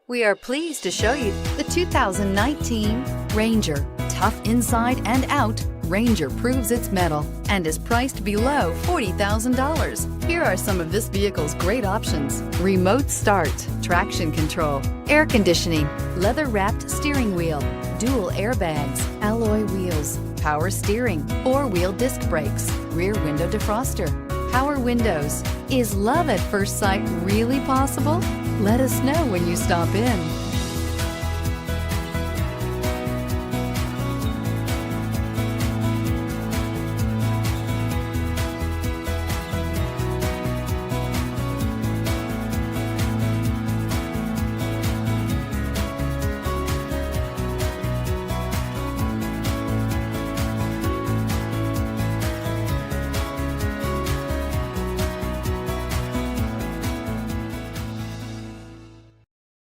We are pleased to show you the 2019 Ranger. Tough inside and out, Ranger proves its mettle and is priced below $40,000. Here are some of this vehicle's great options: remote start, traction control, air conditioning, leather-wrapped steering wheel, dual airbags, alloy wheels, power steering, four-wheel disc brakes, rear window defroster, power windows. Is love at first sight really possible? Let us know when you stop in.